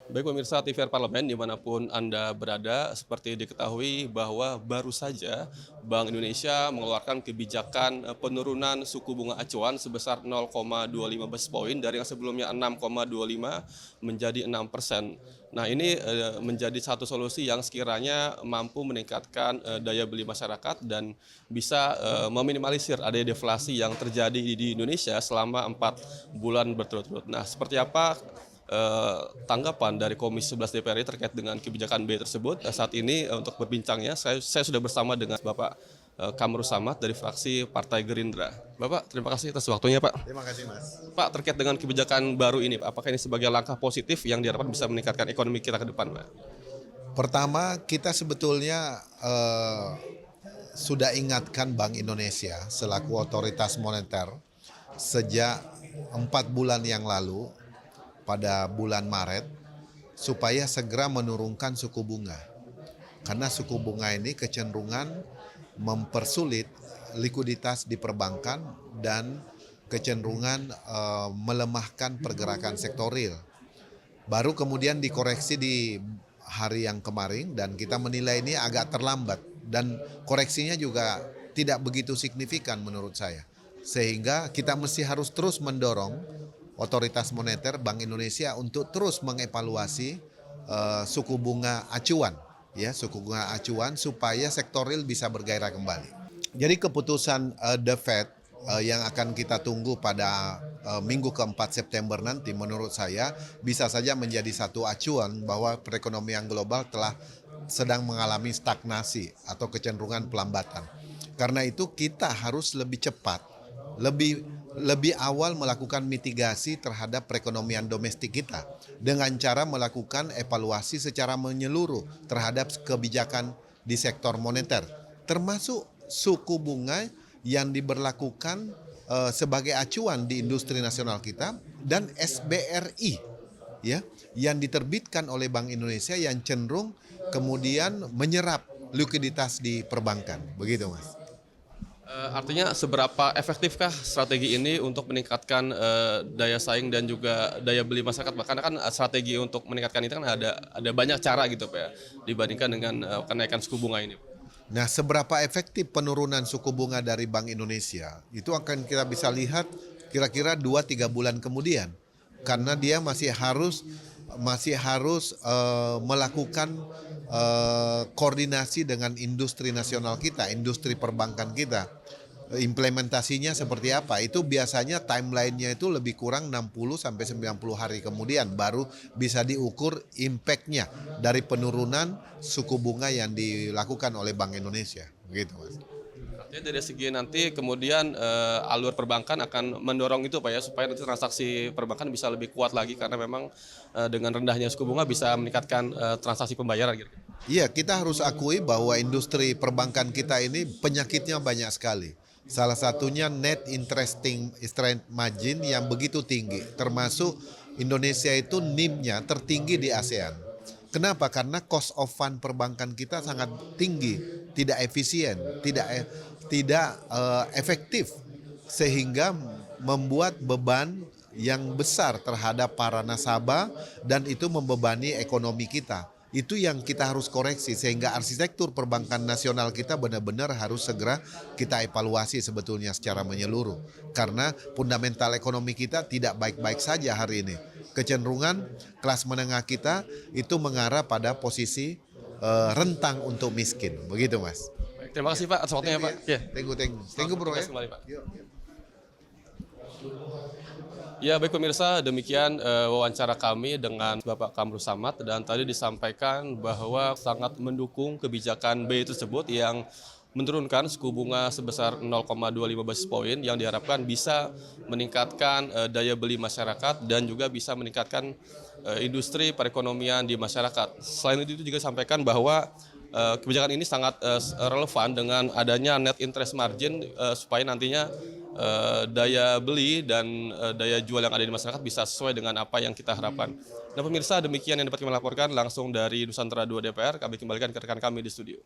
Baik pemirsa TVR Parlemen dimanapun Anda berada, seperti diketahui bahwa baru saja Bank Indonesia mengeluarkan kebijakan penurunan suku bunga acuan sebesar 0,25 basis point dari yang sebelumnya 6,25 menjadi 6%. Nah ini menjadi satu solusi yang sekiranya mampu meningkatkan daya beli masyarakat dan bisa meminimalisir adanya deflasi yang terjadi di Indonesia selama 4 bulan berturut-turut. Nah seperti apa tanggapan dari Komisi 11 DPR RI terkait dengan kebijakan BI tersebut. Saat ini untuk berbincangnya saya sudah bersama dengan Bapak Kamru Samad dari fraksi Partai Gerindra. Bapak, terima kasih atas waktunya, Pak. Terima kasih, Mas. Pak, terkait dengan kebijakan baru ini, apakah ini sebagai langkah positif yang diharapkan bisa meningkatkan ekonomi kita ke depan, Pak? Pertama, kita sebetulnya sudah ingatkan Bank Indonesia selaku otoritas moneter sejak 4 bulan yang lalu pada bulan Maret supaya segera menurunkan suku bunga. Karena suku bunga ini kecenderungan mempersulit likuiditas di perbankan dan kecenderungan melemahkan pergerakan sektoril. Baru kemudian dikoreksi di hari yang kemarin dan kita menilai ini agak terlambat dan koreksinya juga tidak begitu signifikan menurut saya. Sehingga kita mesti harus terus mendorong otoritas moneter Bank Indonesia untuk terus mengevaluasi suku bunga acuan, ya suku bunga acuan supaya sektoril bisa bergairah kembali. Jadi keputusan The Fed yang akan kita tunggu pada minggu keempat September nanti menurut saya bisa saja menjadi satu acuan bahwa perekonomian global telah sedang mengalami stagnasi atau kecenderungan pelambatan. Karena itu kita harus lebih cepat, lebih awal melakukan mitigasi terhadap perekonomian domestik kita dengan cara melakukan evaluasi secara menyeluruh terhadap kebijakan di sektor moneter, termasuk suku bunga yang diberlakukan sebagai acuan di industri nasional kita dan SBRI ya yang diterbitkan oleh Bank Indonesia yang cenderung kemudian menyerap likuiditas di perbankan. Begitu, Mas. Artinya seberapa efektifkah strategi ini untuk meningkatkan daya saing dan juga daya beli masyarakat? Bahkan kan strategi untuk meningkatkan itu kan ada banyak cara gitu Pak ya, dibandingkan dengan kenaikan suku bunga ini. Nah, seberapa efektif penurunan suku bunga dari Bank Indonesia itu akan kita bisa lihat kira-kira 2-3 bulan kemudian. Karena dia masih harus melakukan koordinasi dengan industri nasional kita, industri perbankan kita. Implementasinya seperti apa? Itu biasanya timeline-nya itu lebih kurang 60-90 hari kemudian baru bisa diukur impact-nya dari penurunan suku bunga yang dilakukan oleh Bank Indonesia. Begitu, Mas. Artinya dari segi nanti kemudian alur perbankan akan mendorong itu Pak ya, supaya nanti transaksi perbankan bisa lebih kuat lagi karena memang dengan rendahnya suku bunga bisa meningkatkan transaksi pembayaran gitu. Iya, kita harus akui bahwa industri perbankan kita ini penyakitnya banyak sekali. Salah satunya net interest margin yang begitu tinggi, termasuk Indonesia itu NIM-nya tertinggi di ASEAN. Kenapa? Karena cost of fund perbankan kita sangat tinggi, tidak efisien, tidak efektif, sehingga membuat beban yang besar terhadap para nasabah dan itu membebani ekonomi kita. Itu yang kita harus koreksi sehingga arsitektur perbankan nasional kita benar-benar harus segera kita evaluasi sebetulnya secara menyeluruh. Karena fundamental ekonomi kita tidak baik-baik saja hari ini. Kecenderungan kelas menengah kita itu mengarah pada posisi rentang untuk miskin. Begitu, Mas. Baik, terima kasih Pak atas waktunya Pak. Ya. Thank you bro ya. Kembali, Pak. Ya baik pemirsa, demikian wawancara kami dengan Bapak Kamru Samad dan tadi disampaikan bahwa sangat mendukung kebijakan BI tersebut yang menurunkan suku bunga sebesar 0,25 basis point yang diharapkan bisa meningkatkan daya beli masyarakat dan juga bisa meningkatkan industri perekonomian di masyarakat. Selain itu juga disampaikan bahwa kebijakan ini sangat relevan dengan adanya net interest margin supaya nantinya daya beli dan daya jual yang ada di masyarakat bisa sesuai dengan apa yang kita harapkan. Nah pemirsa, demikian yang dapat kami laporkan langsung dari Nusantara 2 DPR. Kami kembalikan ke rekan kami di studio.